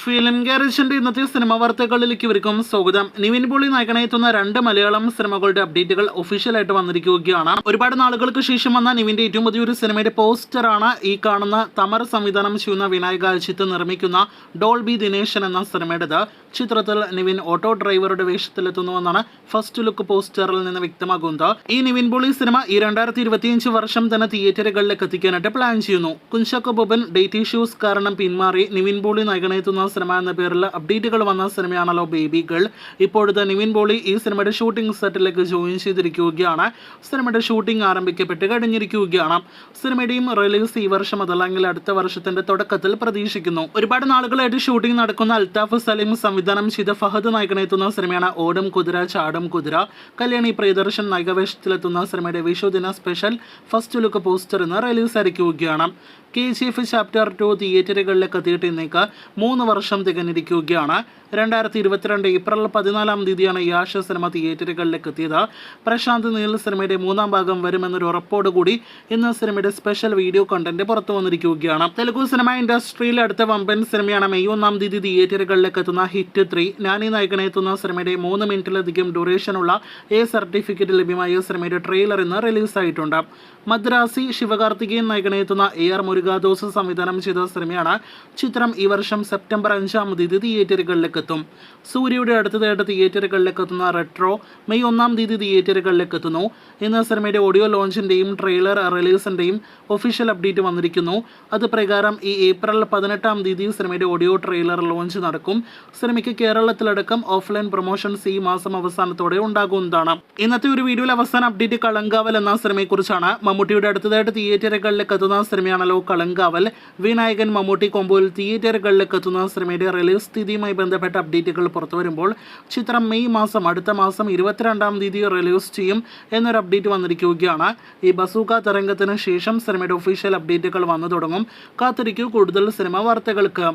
Film ഗാരേജിന്റെ ഇന്നത്തെ cinema വാർത്തകളിലേക്ക് ഇവർക്കും സ്വാഗതം. നിവിൻ പോളി നായകനെത്തുന്ന 2 മലയാളം സിനിമകളുടെ അപ്ഡേറ്റുകൾ ഒഫീഷ്യലായിട്ട് വന്നിരിക്കുകയാണ്. ഒരുപാട് നാളുകൾക്ക് ശേഷം വന്ന നിവിന്റെ ഏറ്റവും പുതിയൊരു സിനിമയുടെ പോസ്റ്ററാണ് ഈ കാണുന്ന. തമർ സംവിധാനം ചെയ്യുന്ന വിനായക അജിത്ത് നിർമ്മിക്കുന്ന ഡോൾബി ദിനേശൻ എന്ന സിനിമയുടേത്. ചിത്രത്തിൽ നിവിൻ ഓട്ടോ ഡ്രൈവറുടെ വേഷത്തിലെത്തുന്നുവെന്നാണ് ഫസ്റ്റ് ലുക്ക് പോസ്റ്ററിൽ നിന്ന് വ്യക്തമാകുന്നത്. ഈ നിവിൻ പോളി സിനിമ ഈ 2025 വർഷം തന്നെ തിയേറ്ററുകളിലേക്ക് എത്തിക്കാനായിട്ട് പ്ലാൻ ചെയ്യുന്നു. കുഞ്ചാക്കോ ബോബൻ ഡേറ്റ് ഇഷ്യൂസ് കാരണം പിന്മാറി നിവിൻ പോളി നായകനെത്തുന്ന സിനിമ എന്ന പേരിൽ അപ്ഡേറ്റുകൾ വന്ന സിനിമയാണല്ലോ ബേബി ഗേൾ. ഇപ്പോഴത്തെ നിവിൻ പോളി ഈ സിനിമയുടെ ഷൂട്ടിംഗ് സെറ്റിലേക്ക് ജോയിൻ ചെയ്തിരിക്കുകയാണ്. സിനിമയുടെ ഷൂട്ടിംഗ് ആരംഭിക്കപ്പെട്ട് കഴിഞ്ഞിരിക്കുകയാണ്. സിനിമയുടെയും റിലീസ് ഈ വർഷം അതല്ലെങ്കിൽ അടുത്ത വർഷത്തിന്റെ തുടക്കത്തിൽ പ്രതീക്ഷിക്കുന്നു. ഒരുപാട് നാളുകളായിട്ട് ഷൂട്ടിംഗ് നടക്കുന്ന അൽത്താഫ് സലീം സംവിധാനം ചെയ്ത ഫഹദ് നായകനെത്തുന്ന സിനിമയാണ് ഓടും കുതിര ചാടും കുതിര. കല്യാണി പ്രിയദർശൻ നായകവേഷത്തിലെത്തുന്ന സിനിമയുടെ വിഷുദിന സ്പെഷ്യൽ ഫസ്റ്റ് ലുക്ക് പോസ്റ്റർ ഇന്ന് റിലീസായിരിക്കുകയാണ്. KGF ചാപ്റ്റർ 2 തിയേറ്ററുകളിലേക്ക് എത്തിയിട്ട് ഇന്നേക്ക് 3 വർഷം തികഞ്ഞിരിക്കുകയാണ്. 2022 ഏപ്രിൽ 14-ാം തീയതിയാണ് ഈ ആശ സിനിമ തിയേറ്ററുകളിലേക്ക് എത്തിയത്. പ്രശാന്ത് നീൽ സിനിമയുടെ 3ാം ഭാഗം വരുമെന്നൊരു ഉറപ്പോടുകൂടി ഇന്ന് സിനിമയുടെ സ്പെഷ്യൽ വീഡിയോ കണ്ടന്റ് പുറത്തു വന്നിരിക്കുകയാണ്. തെലുഗു സിനിമ ഇൻഡസ്ട്രിയിലെ അടുത്ത വമ്പൻ സിനിമയാണ് മെയ് 1-ാം തീയതി തിയേറ്ററുകളിലേക്ക് എത്തുന്ന ഹിറ്റ് 3. നാനി നായകനെത്തുന്ന സിനിമയുടെ 3 മിനിറ്റിലധികം ഡ്യൂറേഷനുള്ള സർട്ടിഫിക്കറ്റ് ലഭ്യമായ സിനിമയുടെ ട്രെയിലർ ഇന്ന് റിലീസായിട്ടുണ്ട്. മദ്രാസി ശിവകാർത്തികേയൻ നായകനെത്തുന്ന AR മുരുകാദോസ് സംവിധാനം ചെയ്ത സിനിമയാണ്. ചിത്രം ഈ വർഷം സെപ്റ്റംബർ 5-ാം തീയതി തിയേറ്ററുകളിലേക്ക് എത്തും. സൂര്യയുടെ അടുത്തതായിട്ട് തിയേറ്ററുകളിലേക്ക് എത്തുന്ന റെട്രോ മെയ് 1-ാം തീയതി തിയേറ്ററുകളിലേക്ക് എത്തുന്നു. ഇന്ന് സിനിമയുടെ ഓഡിയോ ലോഞ്ചിന്റെയും ട്രെയിലർ റിലീസിന്റെയും ഒഫീഷ്യൽ അപ്ഡേറ്റ് വന്നിരിക്കുന്നു. അത് പ്രകാരം ഈ ഏപ്രിൽ 18-ാം തീയതി സിനിമയുടെ ഓഡിയോ ട്രെയിലർ ലോഞ്ച് നടക്കും. സിനിമയ്ക്ക് കേരളത്തിലടക്കം ഓഫ്ലൈൻ പ്രൊമോഷൻസ് ഈ മാസം അവസാനത്തോടെ ഉണ്ടാകുന്നതാണ്. ഇന്നത്തെ ഒരു വീഡിയോയിൽ അവസാന അപ്ഡേറ്റ് കളങ്കാവൽ എന്ന സിനിമയെക്കുറിച്ചാണ്. മമ്മൂട്ടിയുടെ അടുത്തതായിട്ട് തിയേറ്ററുകളിലേക്ക് എത്തുന്ന സിനിമയാണല്ലോ കളങ്കാവൽ. വിനായകൻ മമ്മൂട്ടി കോമ്പോയിൽ തിയേറ്ററുകളിലേക്ക് എത്തുന്ന സിനിമയുടെ റിലീസ് തീയതിയുമായി ബന്ധപ്പെട്ട അപ്ഡേറ്റുകൾ പുറത്തു വരുമ്പോൾ ചിത്രം മെയ് മാസം അടുത്ത മാസം 22-ാം തീയതി റിലീസ് ചെയ്യും എന്നൊരു അപ്ഡേറ്റ് വന്നിരിക്കുകയാണ്. ഈ ബസൂക്ക തരംഗത്തിന് ശേഷം സിനിമയുടെ ഒഫീഷ്യൽ അപ്ഡേറ്റുകൾ വന്നു തുടങ്ങും. കാത്തിരിക്കൂ കൂടുതൽ സിനിമ വാർത്തകൾക്ക്.